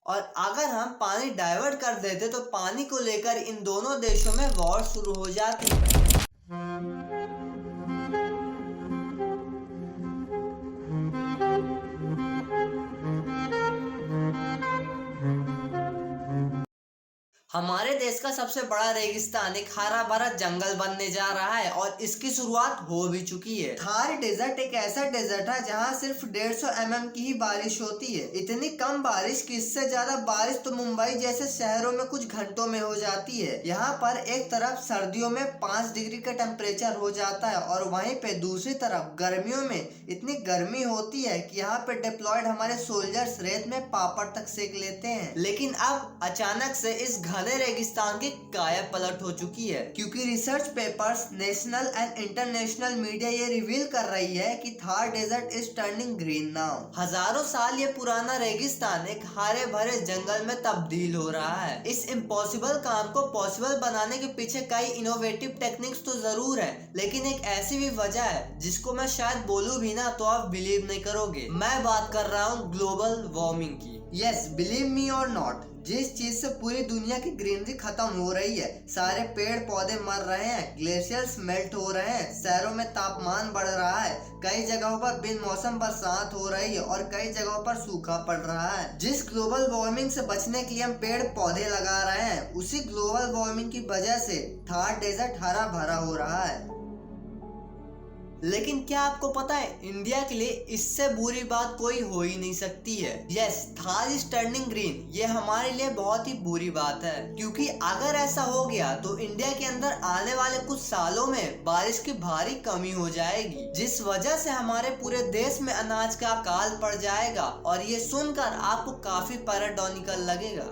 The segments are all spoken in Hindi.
और अगर हम पानी डाइवर्ट कर देते तो पानी को लेकर इन दोनों देशों में वॉर शुरू हो जाती। हमारे देश का सबसे बड़ा रेगिस्तान एक हरा भरा जंगल बनने जा रहा है और इसकी शुरुआत हो भी चुकी है। थार डेजर्ट एक ऐसा डेजर्ट है जहां सिर्फ 150 mm की ही बारिश होती है। इतनी कम बारिश कि इससे ज्यादा बारिश तो मुंबई जैसे शहरों में कुछ घंटों में हो जाती है। यहाँ पर एक तरफ सर्दियों में 5 डिग्री का टेम्परेचर हो जाता है और वहीं पे दूसरी तरफ गर्मियों में इतनी गर्मी होती है कि यहाँ पे डिप्लॉयड हमारे सोल्जर्स रेत में पापड़ तक सेक लेते हैं। लेकिन अब अचानक से इस घने रेगिस्तान की काया पलट हो चुकी है, क्योंकि research papers, national and international media ये रिवील कर रही है कि Thar desert is turning green now. हजारों साल ये पुराना रेगिस्तान एक हरे भरे जंगल में तब्दील हो रहा है। इस इम्पॉसिबल काम को पॉसिबल बनाने के पीछे कई इनोवेटिव टेक्निक्स तो जरूर है, लेकिन एक ऐसी भी वजह है जिसको मैं शायद बोलूं भी ना तो आप बिलीव नहीं करोगे। मैं बात कर रहा हूँ ग्लोबल वार्मिंग की। यस, बिलीव मी और नॉट, जिस चीज से पूरी दुनिया की ग्रीनरी खत्म हो रही है, सारे पेड़ पौधे मर रहे हैं, ग्लेशियर्स मेल्ट हो रहे हैं, शहरों में तापमान बढ़ रहा है, कई जगहों पर बिन मौसम बरसात हो रही है और कई जगहों पर सूखा पड़ रहा है। जिस ग्लोबल वार्मिंग से बचने के लिए हम पेड़ पौधे लगा रहे हैं, उसी ग्लोबल वार्मिंग की वजह से थार डेजर्ट हरा भरा हो रहा है। लेकिन क्या आपको पता है, इंडिया के लिए इससे बुरी बात कोई हो ही नहीं सकती है। Yes, Thar is turning green, ये हमारे लिए बहुत ही बुरी बात है, क्योंकि अगर ऐसा हो गया तो इंडिया के अंदर आने वाले कुछ सालों में बारिश की भारी कमी हो जाएगी, जिस वजह से हमारे पूरे देश में अनाज का अकाल पड़ जाएगा। और ये सुनकर आपको काफी पैराडोनिकल लगेगा।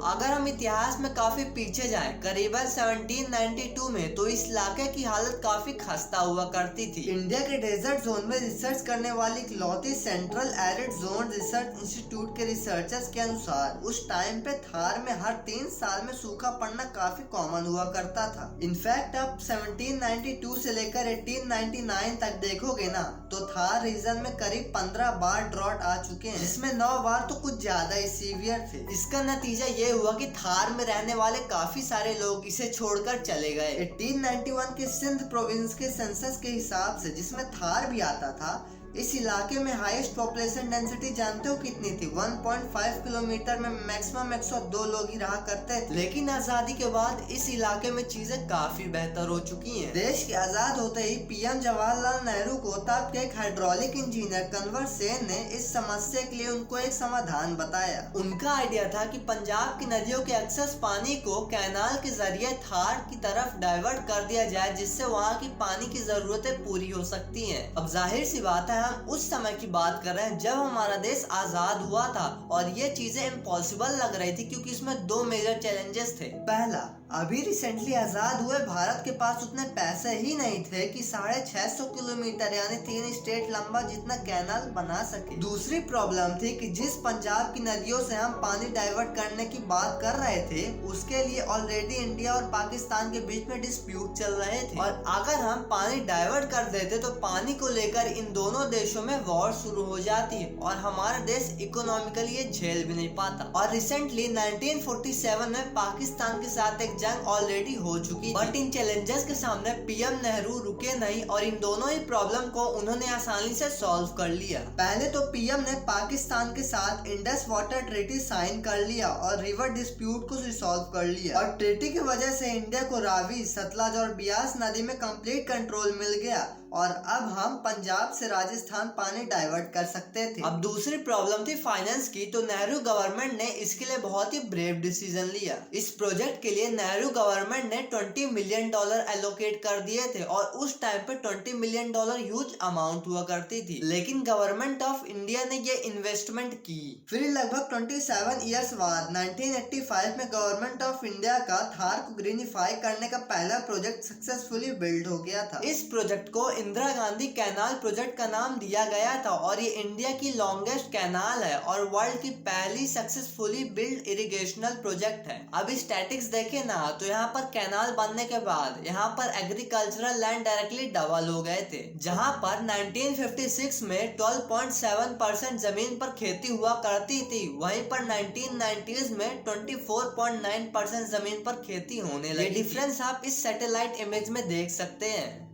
अगर हम इतिहास में काफी पीछे जाएं, करीबन 1792 में, तो इस इलाके की हालत काफी खस्ता हुआ करती थी। इंडिया के डेजर्ट जोन में रिसर्च करने वाली इकलौती central arid zone research institute के रिसर्चर्स के अनुसार उस टाइम पे थार में हर 3 साल में सूखा पड़ना काफी कॉमन हुआ करता था। इनफैक्ट अब 1792 से लेकर 1899 तक देखोगे ना तो थार रीजन में करीब 15 बार ड्रॉट आ चुके हैं, जिसमें 9 बार तो कुछ ज्यादा ही सीवियर थे। इसका नतीजा ये हुआ कि थार में रहने वाले काफी सारे लोग इसे छोड़कर चले गए। 1891 के सिंध प्रोविंस के सेंसस के हिसाब से, जिसमें थार भी आता था, इस इलाके में हाईएस्ट पॉपुलेशन डेंसिटी जानते हो कितनी थी? 1.5 किलोमीटर में मैक्सिमम 102 लोग ही रहा करते थे। लेकिन आजादी के बाद इस इलाके में चीजें काफी बेहतर हो चुकी हैं। देश के आजाद होते ही पीएम जवाहरलाल नेहरू को तब के एक हाइड्रोलिक इंजीनियर कंवर सेन ने इस समस्या के लिए उनको एक समाधान बताया। उनका आइडिया था कि पंजाब की नदियों के एक्सेस पानी को कैनाल के जरिए थार की तरफ डाइवर्ट कर दिया जाए, जिससे वहाँ की पानी की जरूरतें पूरी हो सकती हैं। अब जाहिर सी बात है, हम उस समय की बात कर रहे हैं जब हमारा देश आजाद हुआ था और ये चीजें इम्पॉसिबल लग रही थी, क्योंकि इसमें 2 मेजर चैलेंजेस थे। पहला, अभी रिसेंटली आजाद हुए भारत के पास उतने पैसे ही नहीं थे कि 650 किलोमीटर यानी 3 स्टेट लंबा जितना कैनाल बना सके। दूसरी प्रॉब्लम थी कि जिस पंजाब की नदियों से हम पानी डाइवर्ट करने की बात कर रहे थे, उसके लिए ऑलरेडी इंडिया और पाकिस्तान के बीच में डिस्प्यूट चल रहे थे, और अगर हम पानी डाइवर्ट कर देते तो पानी को लेकर इन दोनों देशों में वॉर शुरू हो जाती है और हमारा देश इकोनॉमिकली ये झेल भी नहीं पाता। और रिसेंटली 1947 में पाकिस्तान के साथ एक जंग ऑलरेडी हो चुकी, बट इन चैलेंजेस के सामने पीएम नेहरू रुके नहीं और इन दोनों ही प्रॉब्लम को उन्होंने आसानी से सॉल्व कर लिया। पहले तो पीएम ने पाकिस्तान के साथ इंडस वाटर ट्रीटी साइन कर लिया और रिवर डिस्प्यूट को रिसॉल्व कर लिया, और ट्रीटी की वजह से इंडिया को रावी, सतलज और ब्यास नदी में कंप्लीट कंट्रोल मिल गया और अब हम पंजाब से राजस्थान पानी डाइवर्ट कर सकते थे। अब दूसरी प्रॉब्लम थी फाइनेंस की, तो नेहरू गवर्नमेंट ने इसके लिए बहुत ही ब्रेव डिसीजन लिया। इस प्रोजेक्ट के लिए नेहरू गवर्नमेंट ने $20 मिलियन एलोकेट कर दिए थे और उस टाइम पे $20 मिलियन ह्यूज अमाउंट हुआ करती थी, लेकिन गवर्नमेंट ऑफ इंडिया ने ये इन्वेस्टमेंट की। फिर लगभग 27 ईयर्स बाद 1985 में गवर्नमेंट ऑफ इंडिया का थार को ग्रीनिफाई करने का पहला प्रोजेक्ट सक्सेसफुली बिल्ड हो गया था। इस प्रोजेक्ट को इंदिरा गांधी कैनाल प्रोजेक्ट का नाम दिया गया था और ये इंडिया की लॉन्गेस्ट कैनाल है और वर्ल्ड की पहली सक्सेसफुली बिल्ड इरिगेशनल प्रोजेक्ट है। अब स्टैटिक्स देखे ना तो यहाँ पर कैनाल बनने के बाद यहाँ पर एग्रीकल्चरल लैंड डायरेक्टली डबल हो गए थे। जहाँ पर 1956 में 12.7% जमीन पर खेती हुआ करती थी, वहीं पर 1990s में 24.9% जमीन पर खेती होने लगी। ये डिफरेंस आप इस सैटेलाइट इमेज में देख सकते हैं।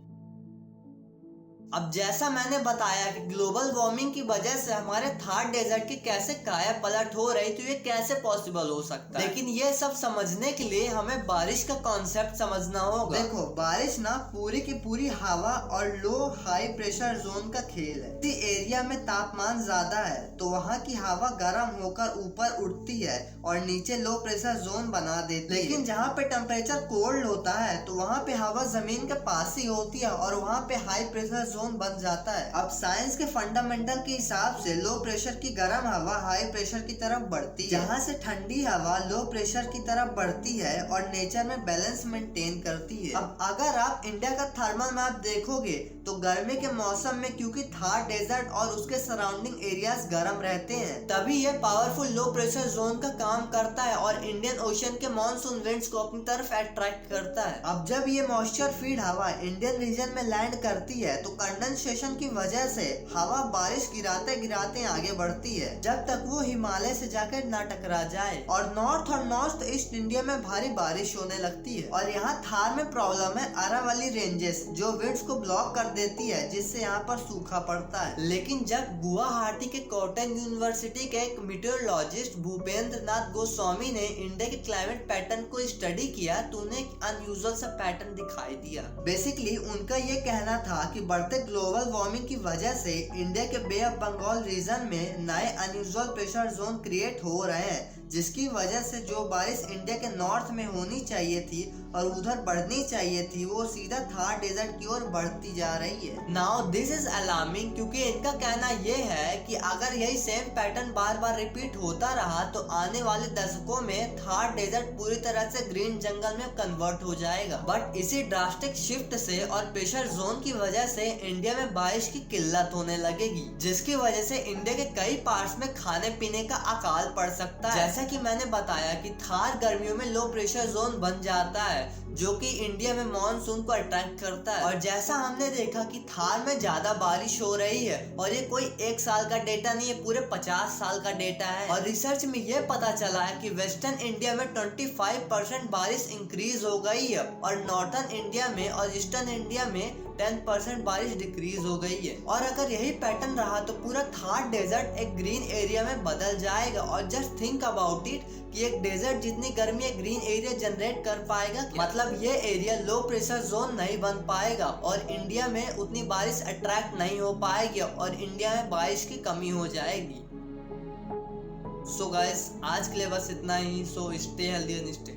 अब जैसा मैंने बताया कि ग्लोबल वार्मिंग की वजह से हमारे थार डेजर्ट की कैसे काया पलट हो रही, तो ये कैसे पॉसिबल हो सकता है। लेकिन ये सब समझने के लिए हमें बारिश का कॉन्सेप्ट समझना होगा। देखो, बारिश ना पूरी की पूरी हवा और लो हाई प्रेशर जोन का खेल है। यदि एरिया में तापमान ज्यादा है तो वहाँ की हवा गर्म होकर ऊपर उठती है और नीचे लो प्रेशर जोन बना देती है। लेकिन जहाँ पे टेम्परेचर कोल्ड होता है तो वहाँ पे हवा जमीन के पास ही होती है और वहाँ पे हाई प्रेशर जोन बन जाता है। अब साइंस के फंडामेंटल के हिसाब से लो प्रेशर की गर्म हवा हाई प्रेशर की तरफ बढ़ती है, जहाँ से ठंडी हवा लो प्रेशर की तरफ बढ़ती है और नेचर में बैलेंस मेंटेन करती है। अब अगर आप इंडिया का थर्मल मैप देखोगे तो गर्मी के मौसम में क्योंकि थार डेजर्ट और उसके सराउंडिंग एरियाज गर्म रहते हैं, तभी ये पावरफुल लो प्रेशर जोन का काम करता है और इंडियन ओशन के मानसून विंड्स को अपनी तरफ अट्रैक्ट करता है। अब जब ये मॉइस्चर फीड हवा इंडियन रीजन में लैंड करती है तो कंडेंसेशन की वजह से हवा बारिश गिराते गिराते आगे बढ़ती है जब तक वो हिमालय से जाकर ना टकरा जाए और नॉर्थ ईस्ट इंडिया में भारी बारिश होने लगती है। और यहाँ थार में प्रॉब्लम है अरावली रेंजेस जो विंड्स को ब्लॉक कर देती है, जिससे यहाँ पर सूखा पड़ता है। लेकिन जब गुवाहाटी के कॉटन यूनिवर्सिटी के एक मीटेरोलॉजिस्ट भूपेंद्र नाथ गोस्वामी ने इंडिया के क्लाइमेट पैटर्न को स्टडी किया तो उन्हें एक अनयूजुअल सा पैटर्न दिखाई दिया। बेसिकली उनका ये कहना था कि बढ़ते ग्लोबल वार्मिंग की वजह से इंडिया के बे ऑफ बंगाल रीजन में नए अनयूजुअल प्रेशर जोन क्रिएट हो रहे हैं, जिसकी वजह से जो बारिश इंडिया के नॉर्थ में होनी चाहिए थी और उधर बढ़नी चाहिए थी वो सीधा थार डेजर्ट की ओर बढ़ती जा रही है। नाउ दिस इज अलार्मिंग, क्योंकि इनका कहना ये है कि अगर यही सेम पैटर्न बार बार रिपीट होता रहा तो आने वाले दशकों में थार डेजर्ट पूरी तरह से ग्रीन जंगल में कन्वर्ट हो जाएगा। बट इसी ड्रास्टिक शिफ्ट से और प्रेशर जोन की वजह से इंडिया में बारिश की किल्लत होने लगेगी, जिसकी वजह से इंडिया के कई पार्ट्स में खाने पीने का अकाल पड़ सकता है। जैसा कि मैंने बताया कि थार गर्मियों में लो प्रेशर जोन बन जाता है जो कि इंडिया में मानसून को अट्रैक्ट करता है। और जैसा हमने देखा कि थार में ज्यादा बारिश हो रही है और ये कोई एक साल का डेटा नहीं है, पूरे 50 साल का डेटा है। और रिसर्च में ये पता चला है कि वेस्टर्न इंडिया में 25% बारिश इंक्रीज हो गई है और नॉर्थर्न इंडिया में और ईस्टर्न इंडिया में 10% बारिश डिक्रीज हो गई है। और अगर यही पैटर्न रहा तो पूरा थार डेजर्ट एक ग्रीन एरिया में बदल जाएगा। और जस्ट थिंक अबाउट इट कि एक डेजर्ट जितनी गर्मी एक ग्रीन एरिया जनरेट कर पाएगा, मतलब ये एरिया लो प्रेशर जोन नहीं बन पाएगा और इंडिया में उतनी बारिश अट्रैक्ट नहीं हो पाएगी और इंडिया में बारिश की कमी हो जाएगी। सो गाइस, आज के लिए बस इतना ही। So stay healthy and stay